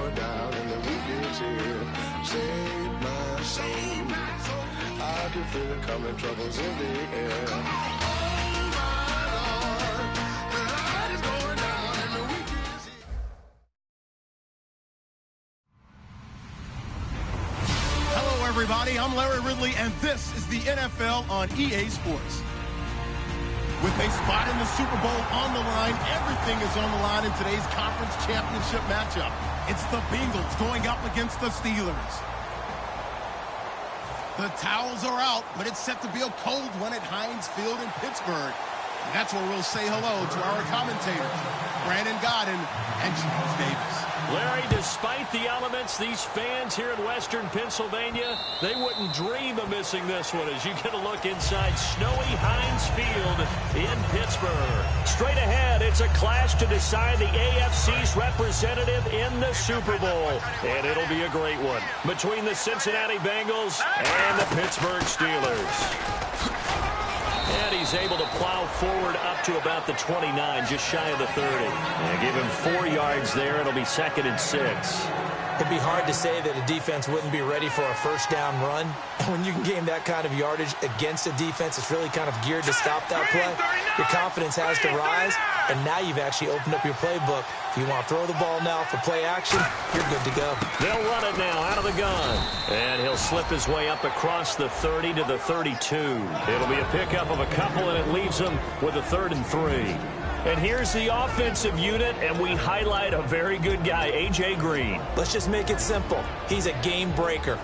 going down and the week is here. Save my soul. I can feel it coming, troubles in the air. Oh my Lord, the light is going down and the week is here. Hello, everybody. I'm Larry Ridley, and this is the NFL on EA Sports. With a spot in the Super Bowl on the line, everything is on the line in today's conference championship matchup. It's the Bengals going up against the Steelers. The towels are out, but it's set to be a cold one at Heinz Field in Pittsburgh. And that's where we'll say hello to our commentators, Brandon Godden and Charles Davis. Larry, despite the elements, these fans here in western Pennsylvania, they wouldn't dream of missing this one as you get a look inside snowy Heinz Field in Pittsburgh. Straight ahead, it's a clash to decide the AFC's representative in the Super Bowl. And it'll be a great one between the Cincinnati Bengals and the Pittsburgh Steelers. And he's able to plow forward up to about the 29, just shy of the 30. And give him 4 yards there. It'll be 2nd and 6. It'd be hard to say that a defense wouldn't be ready for a first down run. And when you can gain that kind of yardage against a defense, it's really kind of geared to stop that play. Your confidence has to rise, and now you've actually opened up your playbook. If you want to throw the ball now for play action, you're good to go. They'll run it now out of the gun. And he'll slip his way up across the 30 to the 32. It'll be a pickup of a couple, and it leaves him with a 3rd and 3. And here's the offensive unit, and we highlight a very good guy, A.J. Green. Let's just make it simple. He's a game breaker.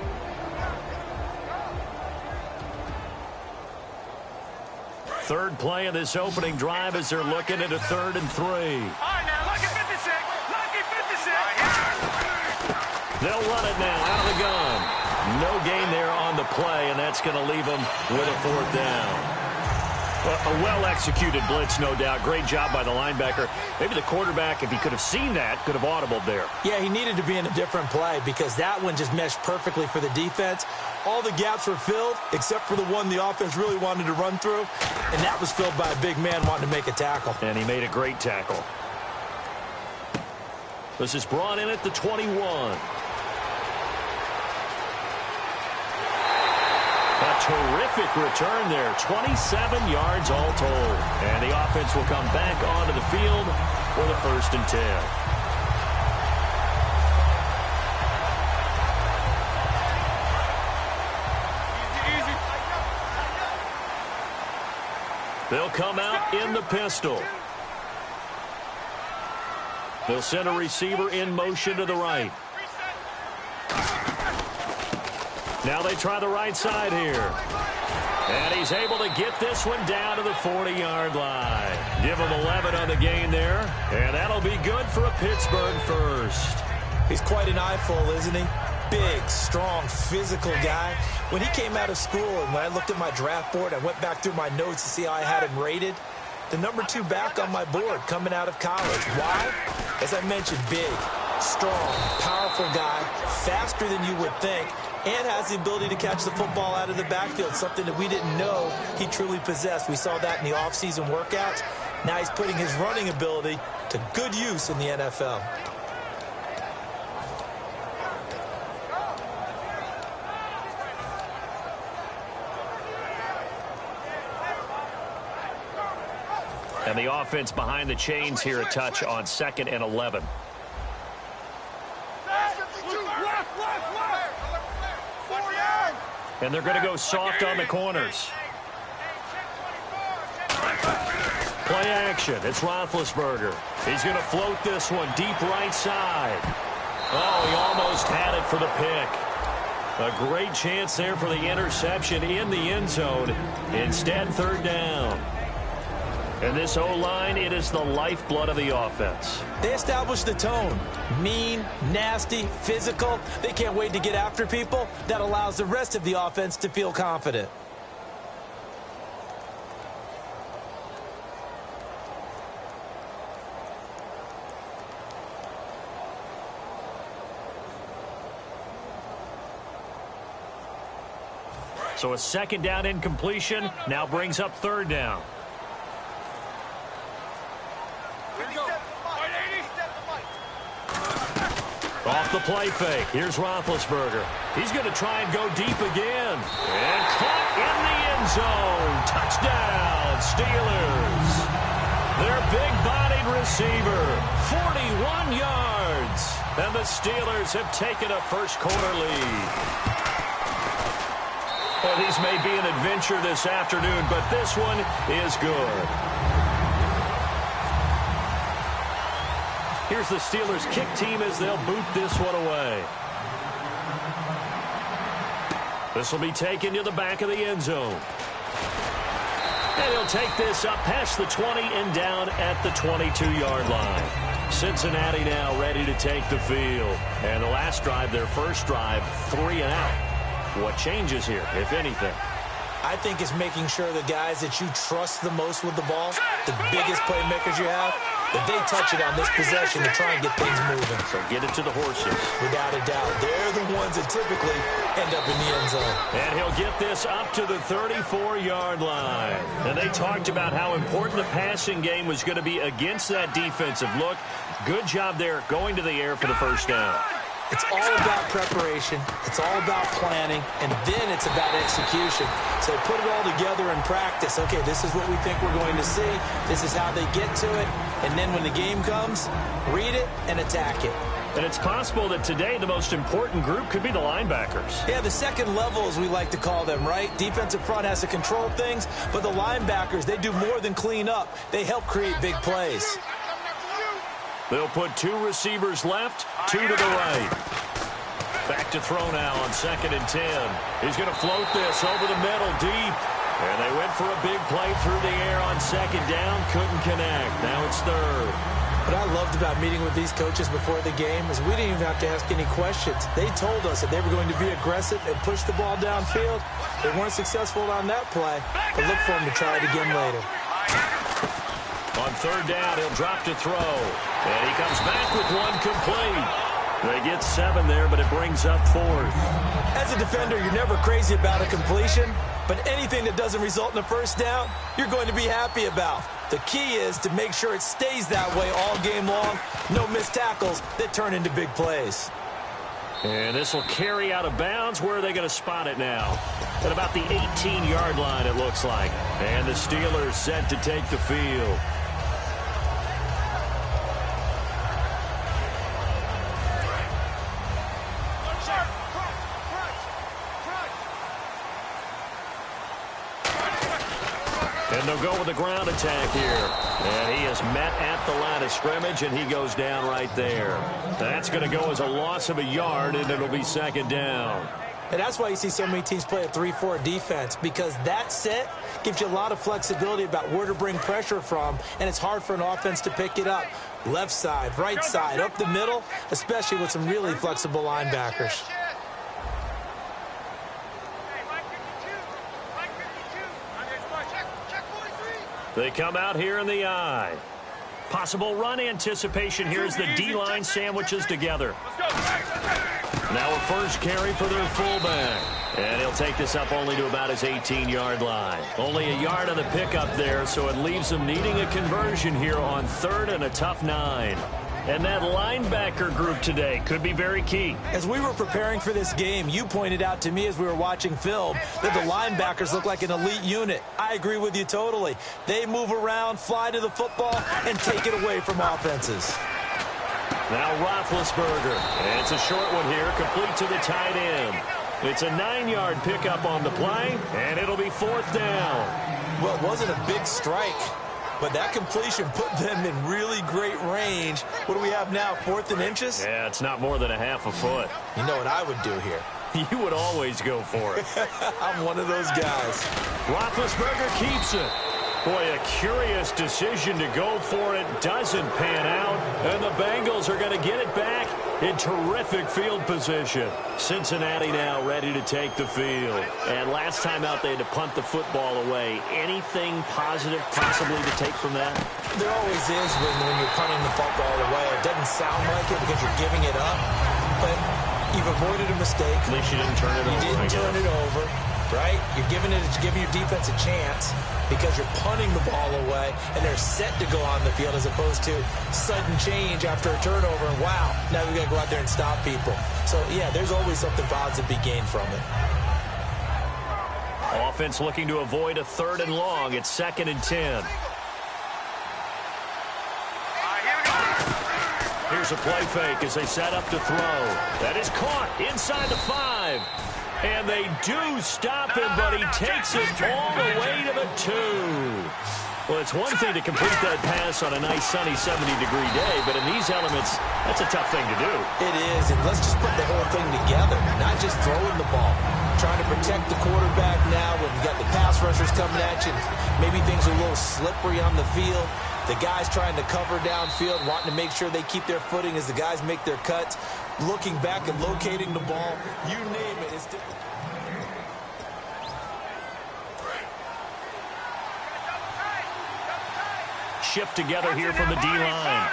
Third play of this opening drive as they're looking at a 3rd and 3. All right, now, lucky 56. Lucky 56. They'll run it now out of the gun. No gain there on the play, and that's going to leave them with a 4th down. A well-executed blitz, no doubt. Great job by the linebacker. Maybe the quarterback, if he could have seen that, could have audibled there. Yeah, he needed to be in a different play because that one just meshed perfectly for the defense. All the gaps were filled except for the one the offense really wanted to run through, and that was filled by a big man wanting to make a tackle. And he made a great tackle. This is brought in at the 21. A terrific return there, 27 yards all told. And the offense will come back onto the field for the 1st and 10. They'll come out in the pistol. They'll send a receiver in motion to the right. Now they try the right side here. And he's able to get this one down to the 40-yard line. Give him 11 on the gain there. And that'll be good for a Pittsburgh first. He's quite an eyeful, isn't he? Big, strong, physical guy. When he came out of school and when I looked at my draft board, I went back through my notes to see how I had him rated. The number 2 back on my board coming out of college. Why? As I mentioned, big, strong, powerful guy, faster than you would think, and has the ability to catch the football out of the backfield, something that we didn't know he truly possessed. We saw that in the offseason workouts. Now he's putting his running ability to good use in the NFL. And the offense behind the chains here a touch on 2nd and 11. And they're going to go soft on the corners. Play action. It's Roethlisberger. He's going to float this one deep right side. Oh, he almost had it for the pick. A great chance there for the interception in the end zone. Instead, 3rd down. And this O-line, it is the lifeblood of the offense. They established the tone. Mean, nasty, physical. They can't wait to get after people. That allows the rest of the offense to feel confident. So a 2nd down incompletion now brings up 3rd down. Off off the play fake. Here's Roethlisberger. He's going to try and go deep again. And caught in the end zone. Touchdown, Steelers. Their big-bodied receiver, 41 yards. And the Steelers have taken a first-quarter lead. Well, these may be an adventure this afternoon, but this one is good. Here's the Steelers kick team as they'll boot this one away. This will be taken to the back of the end zone. And he'll take this up past the 20 and down at the 22-yard line. Cincinnati now ready to take the field. And the last drive, their first drive, 3 and out. What changes here, if anything? I think it's making sure the guys that you trust the most with the ball, the biggest playmakers you have, that they touch it on this possession to try and get things moving. So get it to the horses. Without a doubt. They're the ones that typically end up in the end zone. And he'll get this up to the 34-yard line. And they talked about how important the passing game was going to be against that defensive look. Good job there going to the air for the first down. It's all about preparation. It's all about planning. And then it's about execution. So put it all together in practice. Okay, this is what we think we're going to see. This is how they get to it. And then when the game comes, read it and attack it. And it's possible that today the most important group could be the linebackers. Yeah, the second level, as we like to call them, right? Defensive front has to control things, but the linebackers, they do more than clean up. They help create big plays. They'll put 2 receivers left, 2 to the right. Back to throw now on 2nd and 10. He's going to float this over the middle deep. And they went for a big play through the air on 2nd down. Couldn't connect. Now it's 3rd. What I loved about meeting with these coaches before the game is we didn't even have to ask any questions. They told us that they were going to be aggressive and push the ball downfield. They weren't successful on that play, but look for them to try it again later. On 3rd down, he'll drop to throw. And he comes back with 1 complete. They get 7 there, but it brings up 4th. As a defender, you're never crazy about a completion, but anything that doesn't result in a first down, you're going to be happy about. The key is to make sure it stays that way all game long. No missed tackles that turn into big plays. And this will carry out of bounds. Where are they going to spot it now? At about the 18-yard line, it looks like. And the Steelers set to take the field. And they'll go with a ground attack here. And he is met at the line of scrimmage, and he goes down right there. That's going to go as a loss of a yard, and it'll be 2nd down. And that's why you see so many teams play a 3-4 defense, because that set gives you a lot of flexibility about where to bring pressure from, and it's hard for an offense to pick it up. Left side, right side, up the middle, especially with some really flexible linebackers. They come out here in the eye. Possible run anticipation here as the D-line sandwiches together. Now a first carry for their fullback. And he'll take this up only to about his 18-yard line. Only a yard on the pickup there, so it leaves them needing a conversion here on 3rd and a tough 9. And that linebacker group today could be very key. As we were preparing for this game, you pointed out to me as we were watching film that the linebackers look like an elite unit. I agree with you totally. They move around, fly to the football, and take it away from offenses. Now Roethlisberger. And it's a short one here, complete to the tight end. It's a 9-yard pickup on the play, and it'll be 4th down. Well, it wasn't a big strike, but that completion put them in really great range. What do we have now, 4th and inches? Yeah, it's not more than a half a foot. You know what I would do here? You would always go for it. I'm one of those guys. Roethlisberger keeps it. Boy, a curious decision to go for it. Doesn't pan out. And the Bengals are going to get it back in terrific field position. Cincinnati now ready to take the field. And last time out, they had to punt the football away. Anything positive possibly to take from that? There always is when you're punting the football away. It doesn't sound like it because you're giving it up. But you've avoided a mistake. At least you didn't turn it over. You didn't turn it over. right? You're giving your defense a chance because you're punting the ball away, and they're set to go on the field as opposed to sudden change after a turnover, and wow, now we got to go out there and stop people. So, yeah, there's always something positive to be gained from it. Offense looking to avoid a 3rd and long. It's 2nd and 10. Here's a play fake as they set up to throw. That is caught inside the 5. And they do stop him, but he takes it all the way to the 2. Well, it's one thing to complete that pass on a nice sunny 70-degree day, but in these elements, that's a tough thing to do. It is, and let's just put the whole thing together, not just throwing the ball. Trying to protect the quarterback now when you got the pass rushers coming at you. Maybe things are a little slippery on the field. The guys trying to cover downfield, wanting to make sure they keep their footing as the guys make their cuts. Looking back and locating the ball, you name it. It's different. Shift together here from the D-line.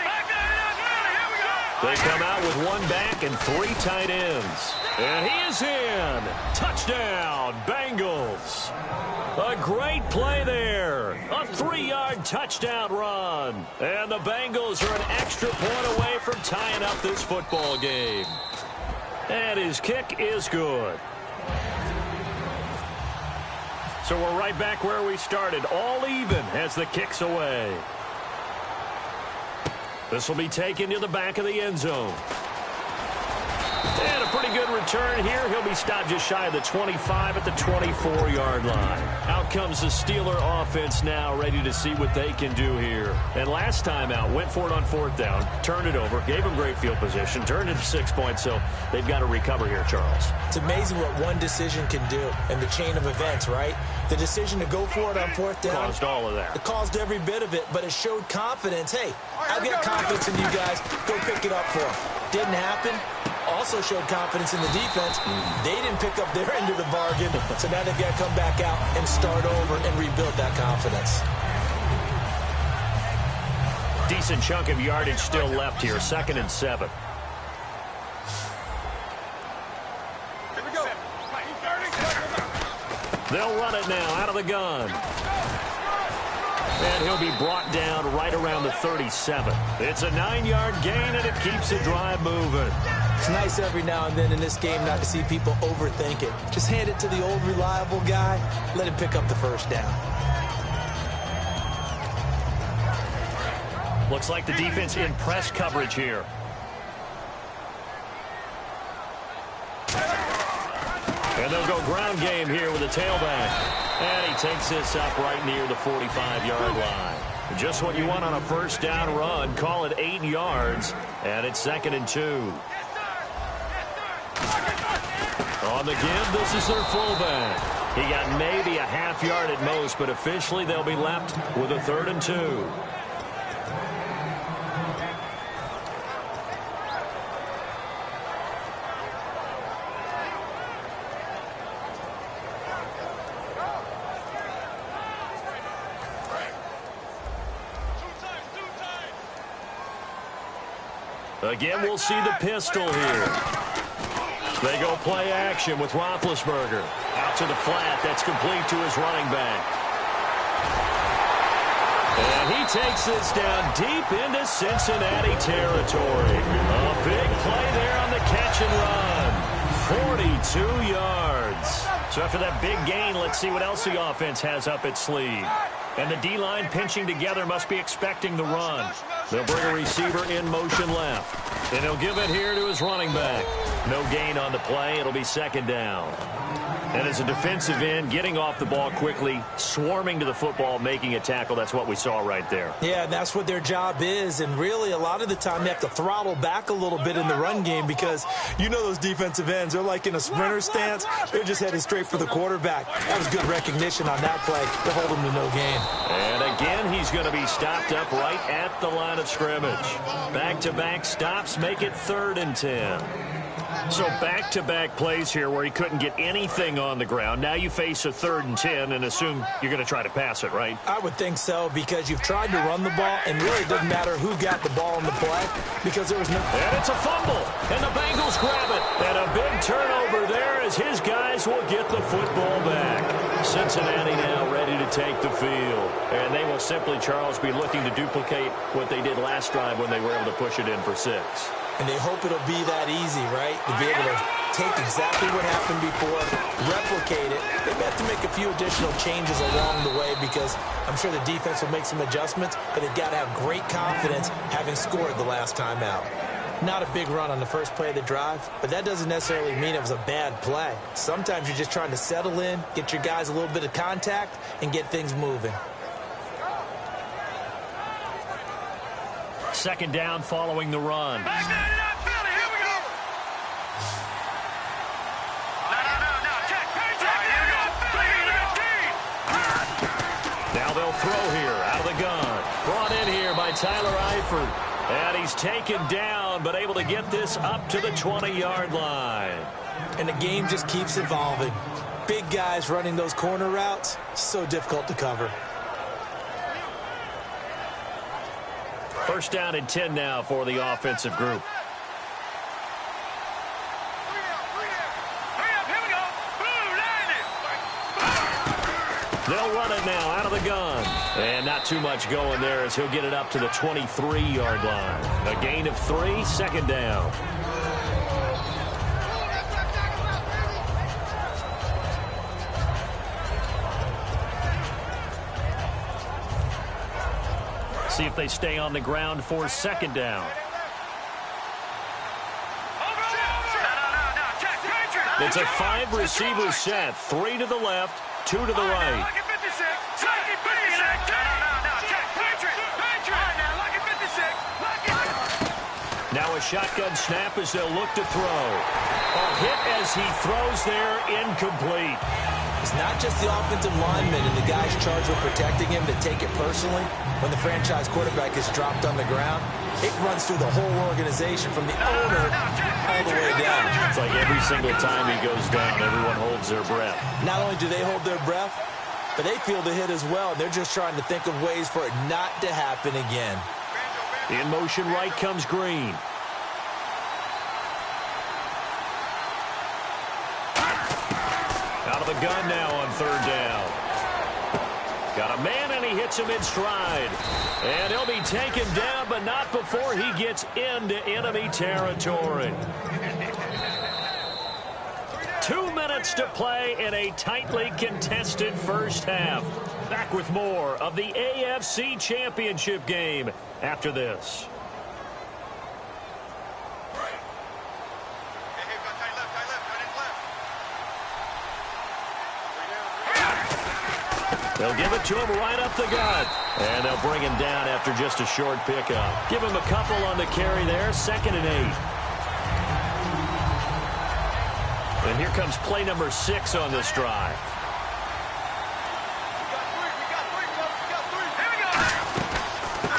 They come out with 1 back and 3 tight ends. And he is in. Touchdown, Bengals. A great play there. A 3-yard touchdown run. And the Bengals are an extra point away from tying up this football game. And his kick is good. So we're right back where we started. All even as the kick's away. This will be taken to the back of the end zone. And a pretty good return here. He'll be stopped just shy of the 25 at the 24-yard line. Out comes the Steeler offense now, ready to see what they can do here. And last time out, went for it on 4th down, turned it over, gave them great field position, turned it to 6 points, so they've got to recover here, Charles. It's amazing what one decision can do in the chain of events, right? The decision to go for it on 4th down. Caused all of that. It caused every bit of it, but it showed confidence. Hey, I've got confidence in you guys. Go pick it up for them. Didn't happen. Also showed confidence in the defense. They didn't pick up their end of the bargain, so now they've got to come back out and start over and rebuild that confidence. Decent chunk of yardage still left here. 2nd and 7. They'll run it now out of the gun. And he'll be brought down right around the 37. It's a 9-yard gain, and it keeps the drive moving. It's nice every now and then in this game not to see people overthink it. Just hand it to the old reliable guy. Let him pick up the 1st down. Looks like the defense in press coverage here. And they'll go ground game here with a tailback. And he takes this up right near the 45-yard line. Just what you want on a 1st down run. Call it 8 yards. And it's 2nd and 2. On the give, this is their fullback. He got maybe a half yard at most, but officially they'll be left with a 3rd and 2. Again, we'll see the pistol here. They go play action with Roethlisberger. Out to the flat. That's complete to his running back. And he takes this down deep into Cincinnati territory. A big play there on the catch and run. 42 yards. So after that big gain, let's see what else the offense has up its sleeve. And the D-line pinching together must be expecting the run. They'll bring a receiver in motion left. And he'll give it here to his running back. No gain on the play. It'll be 2nd down. And as a defensive end, getting off the ball quickly, swarming to the football, making a tackle, that's what we saw right there. Yeah, that's what their job is. And really, a lot of the time, they have to throttle back a little bit in the run game because you know those defensive ends, they're like in a sprinter stance. They're just headed straight for the quarterback. That was good recognition on that play to hold him to no gain. And again, he's going to be stopped up right at the line of scrimmage. Back back-to-back stops make it 3rd and 10. So back-to-back plays here where he couldn't get anything on the ground. Now you face a 3rd and 10 and assume you're going to try to pass it, right? I would think so, because you've tried to run the ball, and really it doesn't matter who got the ball in the play, because there was no... And it's a fumble, and the Bengals grab it. And a big turnover there as his guys will get the football back. Cincinnati now ready to take the field. And they will simply, Charles, be looking to duplicate what they did last drive when they were able to push it in for 6. And they hope it'll be that easy, right? To be able to take exactly what happened before, replicate it. They have to make a few additional changes along the way, because I'm sure the defense will make some adjustments, but they've got to have great confidence having scored the last time out. Not a big run on the first play of the drive, but that doesn't necessarily mean it was a bad play. Sometimes you're just trying to settle in, get your guys a little bit of contact, and get things moving. 2nd down following the run. Back there, you're not feeling. Here we go. No. Check. Check. Here we go. Now they'll throw here out of the gun. Brought in here by Tyler Eifert. And he's taken down, but able to get this up to the 20-yard line. And the game just keeps evolving. Big guys running those corner routes, so difficult to cover. 1st down and 10 now for the offensive group. They'll run it now out of the gun. And not too much going there as he'll get it up to the 23-yard line. A gain of 3, 2nd down. See if they stay on the ground for 2nd down. It's a 5-receiver set. 3 to the left, 2 to the right. Now a shotgun snap as they'll look to throw. A hit as he throws there, incomplete. It's not just the offensive lineman and the guys charged with protecting him that take it personally. When the franchise quarterback is dropped on the ground, it runs through the whole organization from the owner all the way down. It's like every single time he goes down, everyone holds their breath. Not only do they hold their breath, but they feel the hit as well. They're just trying to think of ways for it not to happen again. In motion right comes Green. Out of the gun now on 3rd down. Got a man, and he hits him in stride. And he'll be taken down, but not before he gets into enemy territory. 2 minutes to play in a tightly contested first half. Back with more of the AFC Championship game after this. They'll give it to him right up the gut. And they'll bring him down after just a short pickup. Give him a couple on the carry there, 2nd and 8. And here comes play number 6 on this drive.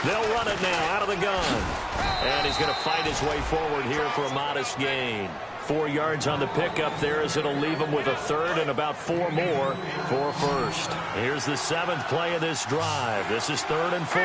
They'll run it now out of the gun. And he's going to fight his way forward here for a modest gain. 4 yards on the pickup there as it'll leave him with a 3rd and about 4 more for a 1st. Here's the 7th play of this drive. This is 3rd and 4.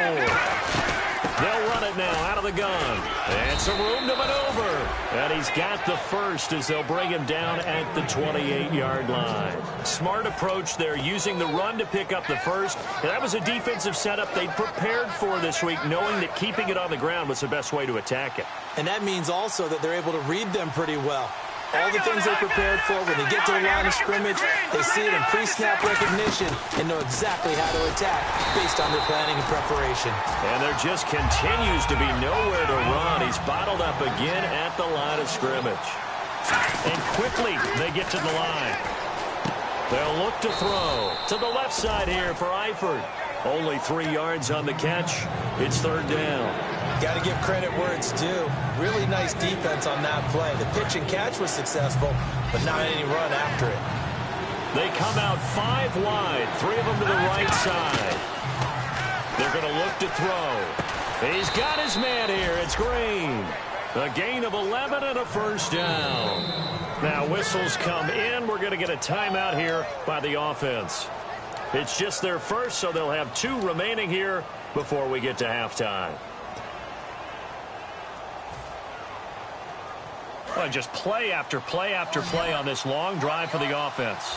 They'll run it now out of the gun. And some room to maneuver. And he's got the 1st as they'll bring him down at the 28-yard line. Smart approach there, using the run to pick up the 1st. And that was a defensive setup they prepared for this week, knowing that keeping it on the ground was the best way to attack it. And that means also that they're able to read them pretty well. All the things they prepared for, when they get to the line of scrimmage, they see it in pre-snap recognition and know exactly how to attack based on their planning and preparation. And there just continues to be nowhere to run. He's bottled up again at the line of scrimmage. And quickly they get to the line. They'll look to throw to the left side here for Eifert. Only 3 yards on the catch. It's 3rd down. Got to give credit where it's due. Really nice defense on that play. The pitch and catch was successful, but not any run after it. They come out 5 wide, 3 of them to the right side. They're going to look to throw. He's got his man here. It's Green. A gain of 11 and a first down. Now whistles come in. We're going to get a timeout here by the offense. It's just their first, so they'll have 2 remaining here before we get to halftime. Well, just play after play after play on this long drive for the offense.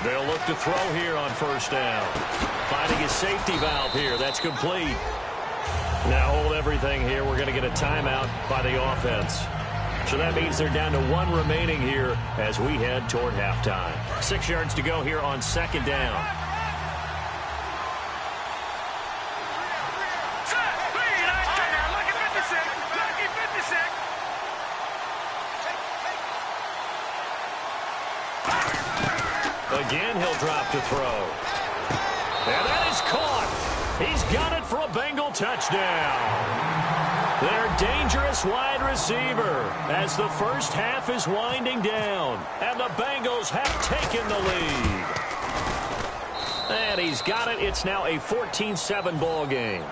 They'll look to throw here on first down. Finding his safety valve here. That's complete. Now hold everything here. We're going to get a timeout by the offense. So that means they're down to 1 remaining here as we head toward halftime. 6 yards to go here on second down. Again, he'll drop to throw. And that is caught. He's got it for a Bengal touchdown. Their dangerous wide receiver as the first half is winding down. And the Bengals have taken the lead. And he's got it. It's now a 14-7 ball game.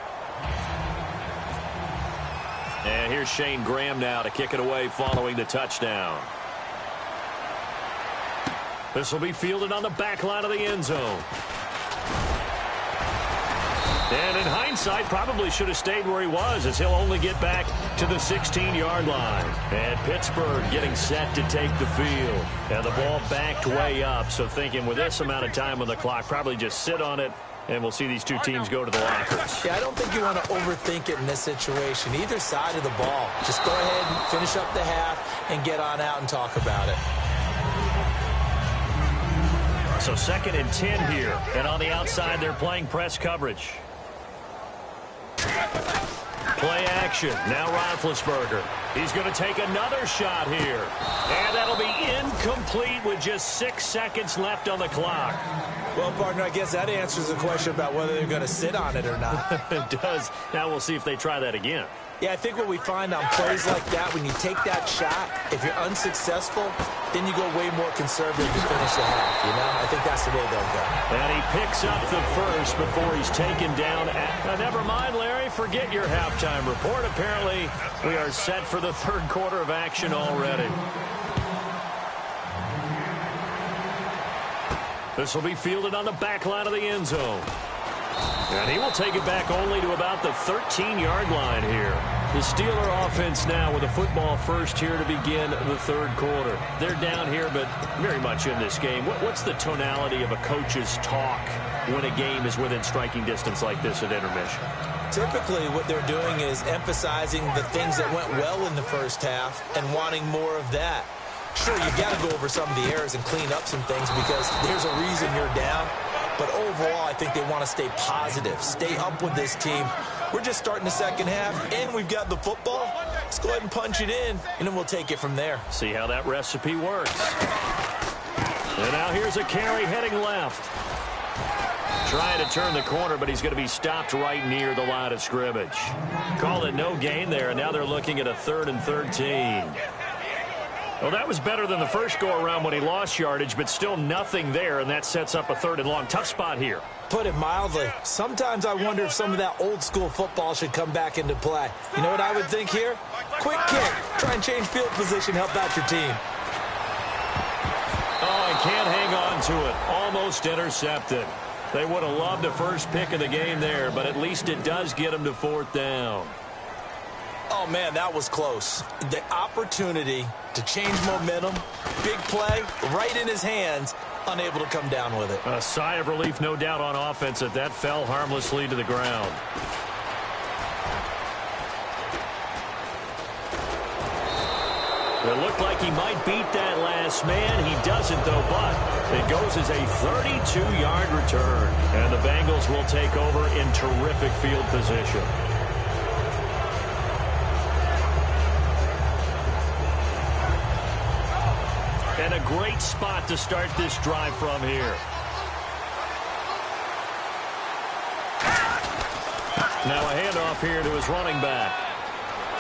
And here's Shane Graham now to kick it away following the touchdown. This will be fielded on the back line of the end zone. And in hindsight, probably should have stayed where he was, as he'll only get back to the 16-yard line. And Pittsburgh getting set to take the field. And the ball backed way up, so thinking with this amount of time on the clock, probably just sit on it, and we'll see these 2 teams go to the lockers. Yeah, I don't think you want to overthink it in this situation. Either side of the ball. Just go ahead and finish up the half and get on out and talk about it. So 2nd and 10 here. And on the outside, they're playing press coverage. Play action. Now Roethlisberger. He's going to take another shot here. And that'll be incomplete with just 6 seconds left on the clock. Well, partner, I guess that answers the question about whether they're going to sit on it or not. It does. Now we'll see if they try that again. Yeah, I think what we find on plays like that, when you take that shot, if you're unsuccessful, then you go way more conservative to finish the half, you know? I think that's the way they'll go. And he picks up the first before he's taken down. Never mind, Larry, forget your halftime report. Apparently, we are set for the 3rd quarter of action already. This will be fielded on the back line of the end zone. And he will take it back only to about the 13-yard line here. The Steeler offense now with a football first here to begin the 3rd quarter. They're down here, but very much in this game. What's the tonality of a coach's talk when a game is within striking distance like this at intermission? Typically, what they're doing is emphasizing the things that went well in the first half and wanting more of that. Sure, you've got to go over some of the errors and clean up some things because there's a reason you're down. But overall, I think they want to stay positive, stay up with this team. We're just starting the second half, and we've got the football. Let's go ahead and punch it in, and then we'll take it from there. See how that recipe works. And now here's a carry heading left. Trying to turn the corner, but he's going to be stopped right near the line of scrimmage. Call it no gain there, and now they're looking at a 3rd and 13. Well, that was better than the first go-around when he lost yardage, but still nothing there, and that sets up a 3rd and long. Tough spot here. Put it mildly. Sometimes I wonder if some of that old-school football should come back into play. You know what I would think here? Quick kick. Try and change field position, help out your team. Oh, he can't hang on to it. Almost intercepted. They would have loved a first pick of the game there, but at least it does get them to 4th down. Oh, man, that was close. The opportunity to change momentum, big play, right in his hands, unable to come down with it. A sigh of relief, no doubt, on offense that that fell harmlessly to the ground. It looked like he might beat that last man. He doesn't, though, but it goes as a 32-yard return. And the Bengals will take over in terrific field position. And a great spot to start this drive from here. Now a handoff here to his running back.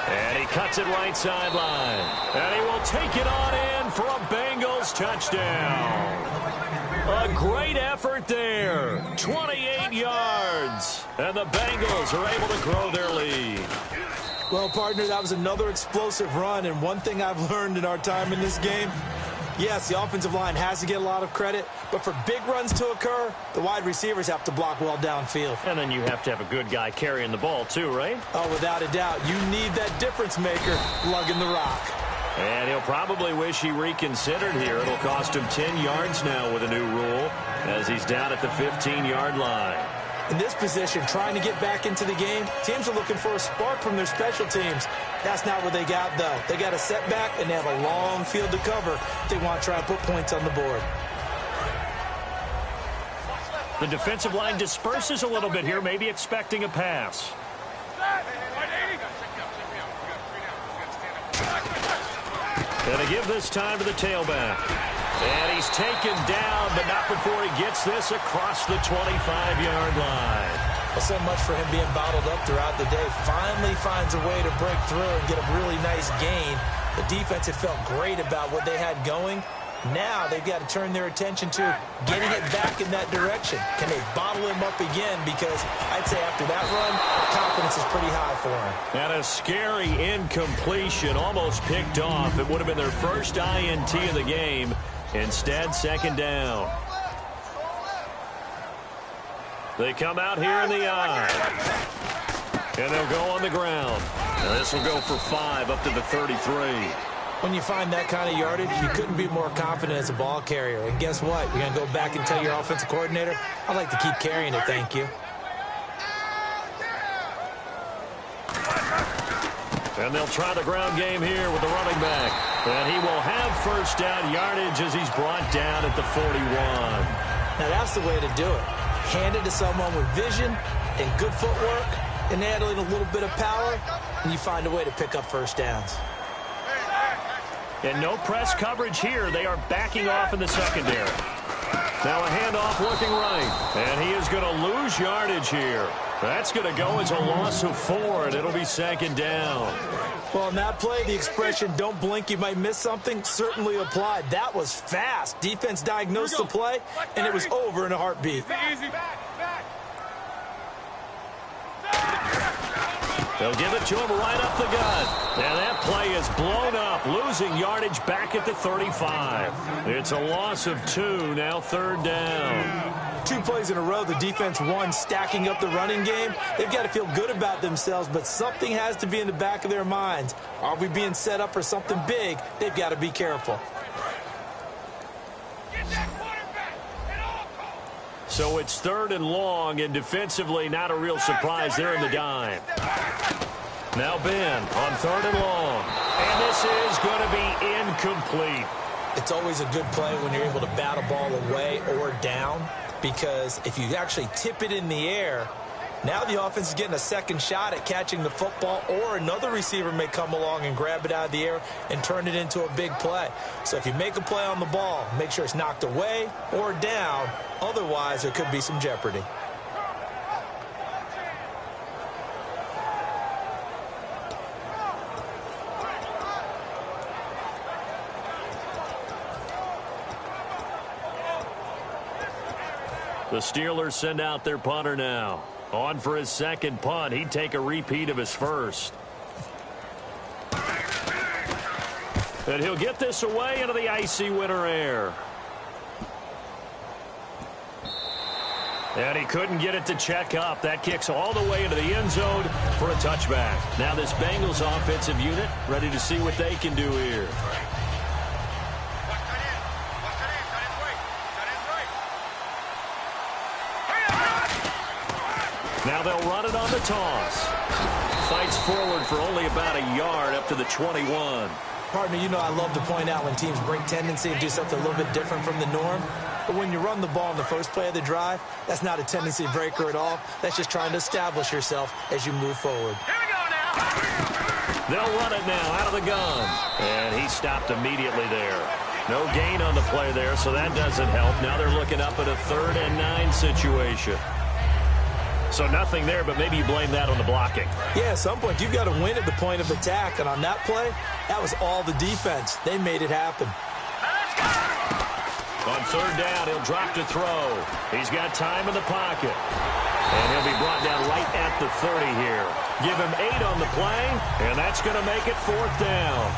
And he cuts it right sideline. And he will take it on in for a Bengals touchdown. A great effort there. 28 yards. And the Bengals are able to grow their lead. Well, partner, that was another explosive run. And one thing I've learned in our time in this game, yes, the offensive line has to get a lot of credit, but for big runs to occur, the wide receivers have to block well downfield. And then you have to have a good guy carrying the ball too, right? Oh, without a doubt. You need that difference maker lugging the rock. And he'll probably wish he reconsidered here. It'll cost him 10 yards now with a new rule as he's down at the 15-yard line. In this position, trying to get back into the game, teams are looking for a spark from their special teams. That's not what they got, though. They got a setback, and they have a long field to cover if they want to try and put points on the board. The defensive line disperses a little bit here, maybe expecting a pass. And to give this time to the tailback. And he's taken down, but not before he gets this across the 25-yard line. Well, so much for him being bottled up throughout the day. Finally finds a way to break through and get a really nice gain. The defense had felt great about what they had going. Now they've got to turn their attention to getting it back in that direction. Can they bottle him up again? Because I'd say after that run, confidence is pretty high for him. And a scary incompletion, almost picked off. It would have been their first INT of the game. Instead, second down. They come out here in the eye. And they'll go on the ground. Now this will go for 5 up to the 33. When you find that kind of yardage, you couldn't be more confident as a ball carrier. And guess what? You're going to go back and tell your offensive coordinator, I'd like to keep carrying it, thank you. And they'll try the ground game here with the running back. And he will have first down yardage as he's brought down at the 41. Now that's the way to do it. Hand it to someone with vision and good footwork and add in a little bit of power, and you find a way to pick up first downs. And no press coverage here. They are backing off in the secondary. Now a handoff looking right. And he is going to lose yardage here. That's going to go as a loss of 4, and it'll be second down. Well, in that play, the expression, don't blink, you might miss something, certainly applied. That was fast. Defense diagnosed the play, and it was over in a heartbeat. They'll give it to him right up the gut. And that play is blown up, losing yardage back at the 35. It's a loss of 2, now third down. 2 plays in a row, the defense won, stacking up the running game. They've got to feel good about themselves, but something has to be in the back of their minds. Are we being set up for something big? They've got to be careful. So it's 3rd and long, and defensively not a real surprise there in the dime. Now Ben on 3rd and long. And this is going to be incomplete. It's always a good play when you're able to bat a ball away or down, because if you actually tip it in the air, now the offense is getting a second shot at catching the football, or another receiver may come along and grab it out of the air and turn it into a big play. So if you make a play on the ball, make sure it's knocked away or down. Otherwise, there could be some jeopardy. The Steelers send out their punter now. On for his second punt. He'd take a repeat of his first. And he'll get this away into the icy winter air. And he couldn't get it to check up. That kicks all the way into the end zone for a touchback. Now this Bengals offensive unit ready to see what they can do here. Now they'll run it on the toss. Fights forward for only about a yard up to the 21. Partner, you know I love to point out when teams bring tendency and do something a little bit different from the norm. But when you run the ball in the first play of the drive, that's not a tendency breaker at all. That's just trying to establish yourself as you move forward. Here we go now. They'll run it now out of the gun. And he stopped immediately there. No gain on the play there, so that doesn't help. Now they're looking up at a 3rd and 9 situation. So nothing there, but maybe you blame that on the blocking. Yeah, at some point, you've got to win at the point of attack. And on that play, that was all the defense. They made it happen. On third down, he'll drop to throw. He's got time in the pocket. And he'll be brought down right at the 30 here. Give him 8 on the play, and that's going to make it 4th down.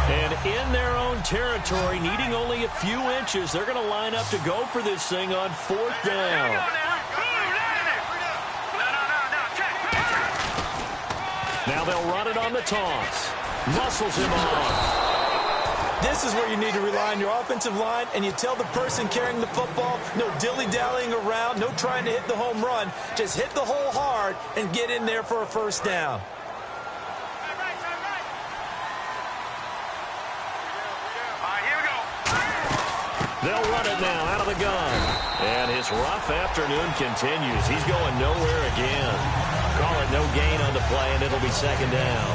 And in their own territory, needing only a few inches, they're going to line up to go for this thing on 4th down. Now they'll run it on the toss. Muscles him off. This is where you need to rely on your offensive line, and you tell the person carrying the football, no dilly-dallying around, no trying to hit the home run. Just hit the hole hard and get in there for a first down. They'll run it now out of the gun. And his rough afternoon continues. He's going nowhere again. Call it no gain on the play, and it'll be 2nd down.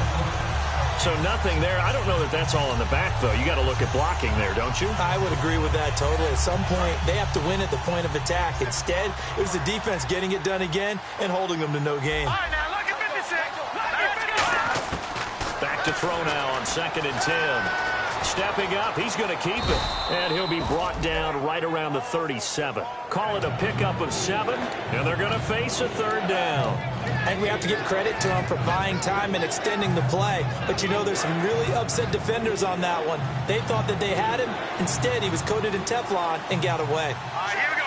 So nothing there. I don't know that that's all in the back, though. You got to look at blocking there, don't you? I would agree with that totally. At some point, they have to win at the point of attack. Instead, it was the defense getting it done again and holding them to no gain. All right, now look at 56. Let's go. Back to throw now on 2nd and 10. Stepping up, he's going to keep it. And he'll be brought down right around the 37. Call it a pickup of 7, and they're going to face a 3rd down. And we have to give credit to them for buying time and extending the play. But, you know, there's some really upset defenders on that one. They thought that they had him. Instead, he was coated in Teflon and got away. All right, here we go.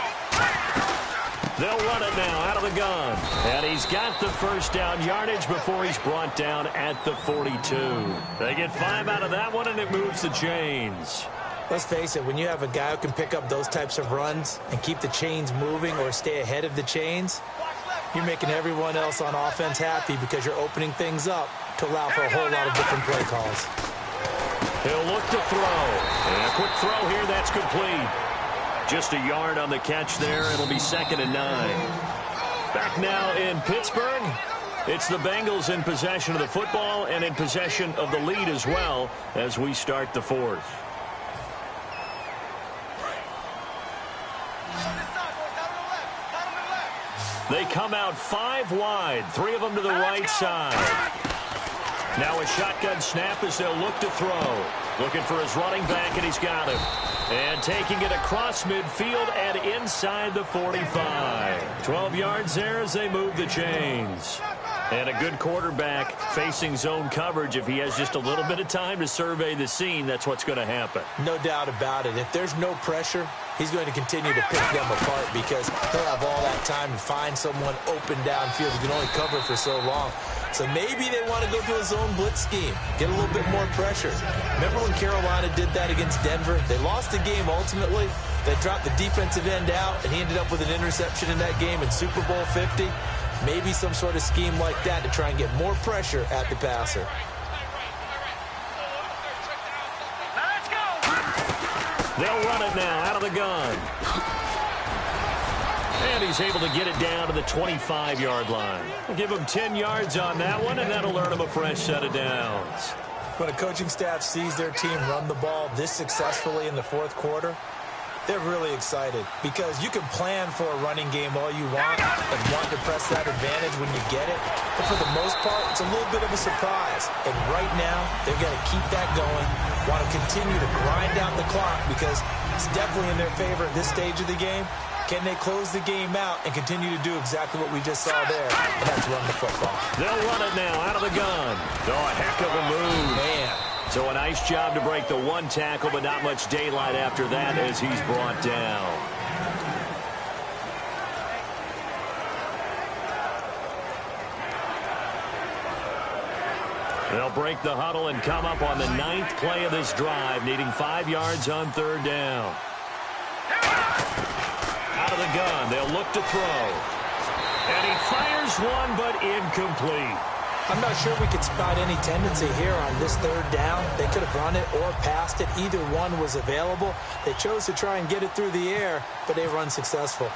They'll run it now out of the gun. And he's got the first down yardage before he's brought down at the 42. They get 5 out of that one, and it moves the chains. Let's face it, when you have a guy who can pick up those types of runs and keep the chains moving or stay ahead of the chains, you're making everyone else on offense happy because you're opening things up to allow for a whole lot of different play calls. He'll look to throw. And a quick throw here, that's complete. Just a yard on the catch there. It'll be 2nd and 9. Back now in Pittsburgh. It's the Bengals in possession of the football and in possession of the lead as well as we start the 4th. They come out 5 wide, 3 of them to the right side. Now a shotgun snap as they'll look to throw. Looking for his running back, and he's got him. And taking it across midfield and inside the 45. 12 yards there as they move the chains. And a good quarterback facing zone coverage. If he has just a little bit of time to survey the scene, that's what's going to happen. No doubt about it. If there's no pressure, he's going to continue to pick them apart because he'll have all that time to find someone open downfield who can only cover for so long. So maybe they want to go to a zone blitz scheme, get a little bit more pressure. Remember when Carolina did that against Denver? They lost the game ultimately. They dropped the defensive end out, and he ended up with an interception in that game in Super Bowl 50. Maybe some sort of scheme like that to try and get more pressure at the passer. They'll run it now out of the gun. And he's able to get it down to the 25-yard line. We'll give him 10 yards on that one, and that'll earn him a fresh set of downs. When a coaching staff sees their team run the ball this successfully in the 4th quarter, they're really excited because you can plan for a running game all you want and want to press that advantage when you get it. But for the most part, it's a little bit of a surprise. And right now, they're going to keep that going, want to continue to grind out the clock because it's definitely in their favor at this stage of the game. Can they close the game out and continue to do exactly what we just saw there? And that's run the football. They'll run it now out of the gun. Oh, a heck of a move. Man. So a nice job to break the 1 tackle, but not much daylight after that as he's brought down. They'll break the huddle and come up on the 9th play of this drive, needing 5 yards on 3rd down. Out of the gun, they'll look to throw. And he fires one, but incomplete. I'm not sure we could spot any tendency here on this 3rd down. They could have run it or passed it. Either one was available. They chose to try and get it through the air, but they were unsuccessful.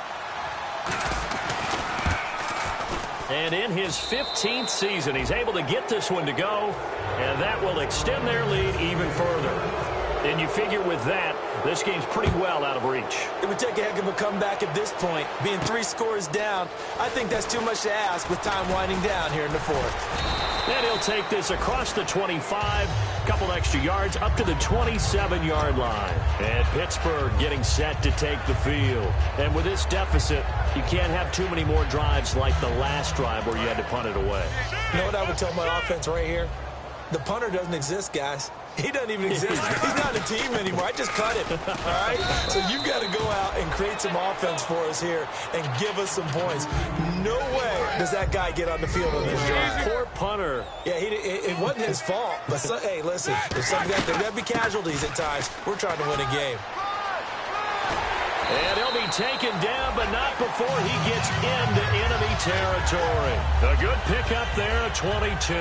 And in his 15th season, he's able to get this one to go, and that will extend their lead even further. And you figure with that, This game's pretty well out of reach. It would take a heck of a comeback at this point. Being 3 scores down, I think that's too much to ask with time winding down here in the fourth. And he'll take this across the 25, couple extra yards up to the 27-yard line. And Pittsburgh getting set to take the field. And with this deficit, you can't have too many more drives like the last drive where you had to punt it away. You know what I would tell my offense right here? The punter doesn't exist, guys. He doesn't even exist. He's not a team anymore. I just cut him, all right? So you've got to go out and create some offense for us here and give us some points. No way does that guy get on the field on this drive. Poor punter. Yeah, it wasn't his fault. But, hey, listen, there's got to be casualties at times. We're trying to win a game. And he'll be taken down, but not before he gets into enemy territory. A good pickup there at 22.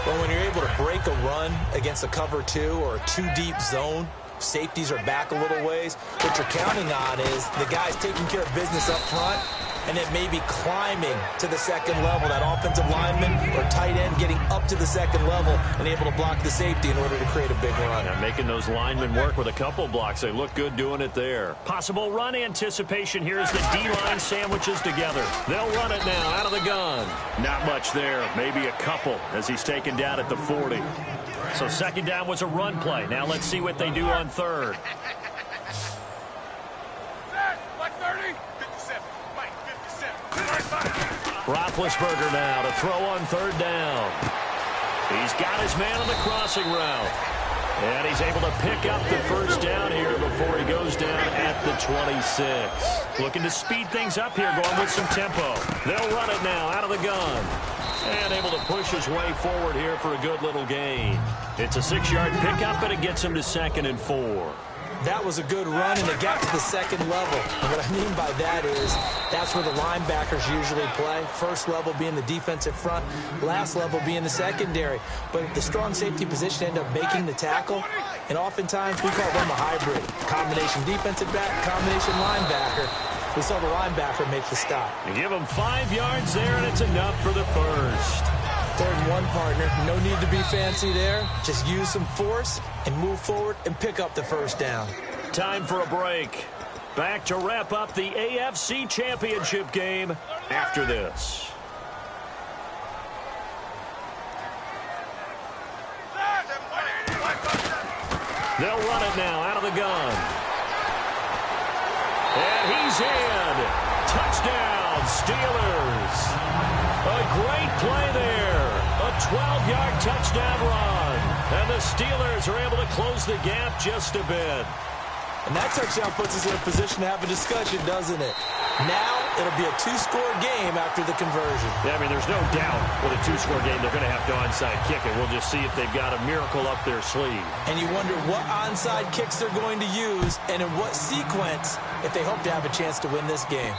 Well, when you're able to break a run against a cover 2 or a 2-deep zone, safeties are back a little ways. What you're counting on is the guys taking care of business up front and then maybe climbing to the second level. That offensive lineman or tight end getting up to the second level and able to block the safety in order to create a big run. Yeah, making those linemen work with a couple blocks. They look good doing it there. Possible run anticipation here as the D-line sandwiches together. They'll run it now out of the gun. Not much there. Maybe a couple as he's taken down at the 40. So second down was a run play. Now let's see what they do on third. Roethlisberger now to throw on third down. He's got his man on the crossing route. And he's able to pick up the first down here before he goes down at the 26. Looking to speed things up here, going with some tempo. They'll run it now out of the gun. And able to push his way forward here for a good little gain. It's a 6-yard pickup, but it gets him to 2nd and 4. That was a good run, and it got to the second level. And what I mean by that is that's where the linebackers usually play. First level being the defensive front, last level being the secondary. But the strong safety position ended up making the tackle, and oftentimes we call them a hybrid. Combination defensive back, combination linebacker. We saw the linebacker make the stop. You give him 5 yards there, and it's enough for the first. 3rd and 1, partner. No need to be fancy there. Just use some force and move forward and pick up the first down. Time for a break. Back to wrap up the AFC Championship game after this. They'll run it now out of the gun. And he's in. Touchdown, Steelers. A great play there. A 12-yard touchdown run. And the Steelers are able to close the gap just a bit. And that touchdown puts us in a position to have a discussion, doesn't it? Now it'll be a 2-score game after the conversion. Yeah, I mean, there's no doubt with a 2-score game they're going to have to onside kick it. We'll just see if they've got a miracle up their sleeve. And you wonder what onside kicks they're going to use and in what sequence if they hope to have a chance to win this game.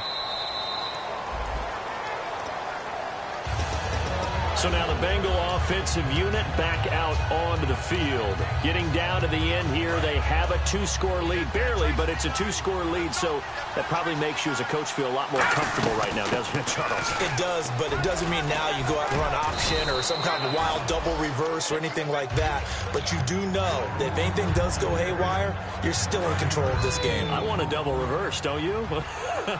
So now the Bengal offensive unit back out onto the field. Getting down to the end here, they have a 2-score lead. Barely, but it's a 2-score lead, so that probably makes you as a coach feel a lot more comfortable right now, doesn't it, Charles? It does, but it doesn't mean now you go out and run option or some kind of wild double reverse or anything like that. But you do know that if anything does go haywire, you're still in control of this game. I want a double reverse, don't you?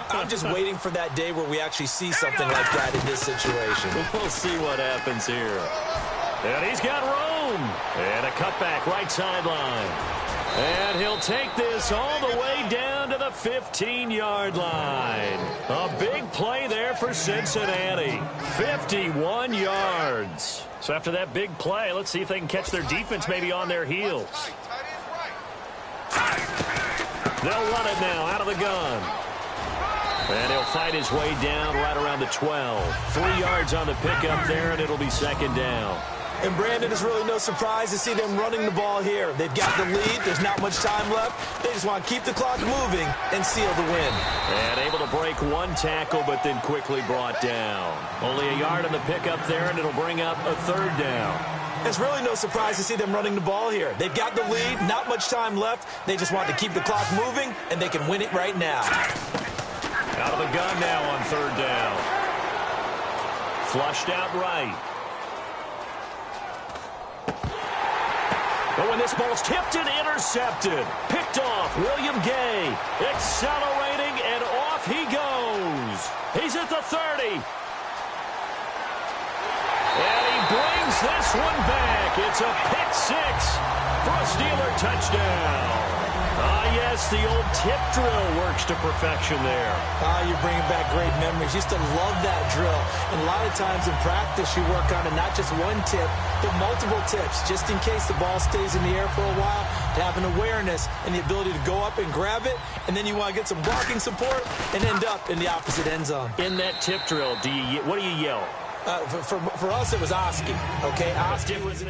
I'm just waiting for that day where we actually see something like that in this situation. We'll see what happens here. And he's got room. And a cutback right sideline. And he'll take this all the way down to the 15-yard line. A big play there for Cincinnati. 51 yards. So after that big play, let's see if they can catch their defense maybe on their heels. They'll run it now out of the gun. And he'll fight his way down right around the 12. 3 yards on the pickup there, and it'll be 2nd down. And, Brandon, it's really no surprise to see them running the ball here. They've got the lead. There's not much time left. They just want to keep the clock moving and seal the win. And able to break 1 tackle, but then quickly brought down. Only a yard on the pickup there, and it'll bring up a 3rd down. It's really no surprise to see them running the ball here. They've got the lead. Not much time left. They just want to keep the clock moving, and they can win it right now. Out of the gun now on 3rd down. Flushed out right. But when this ball's tipped and intercepted, picked picked off. William Gay accelerating, and off he goes. He's at the 30. And he brings this one back. It's a pick six for a Steeler touchdown. Yes, the old tip drill works to perfection there. You're bringing back great memories. Used to love that drill. And a lot of times in practice, you work on it, not just one tip, but multiple tips, just in case the ball stays in the air for a while, to have an awareness and the ability to go up and grab it, and then you want to get some blocking support and end up in the opposite end zone. In that tip drill, what do you yell? For us, it was Oski. Okay, Oski was an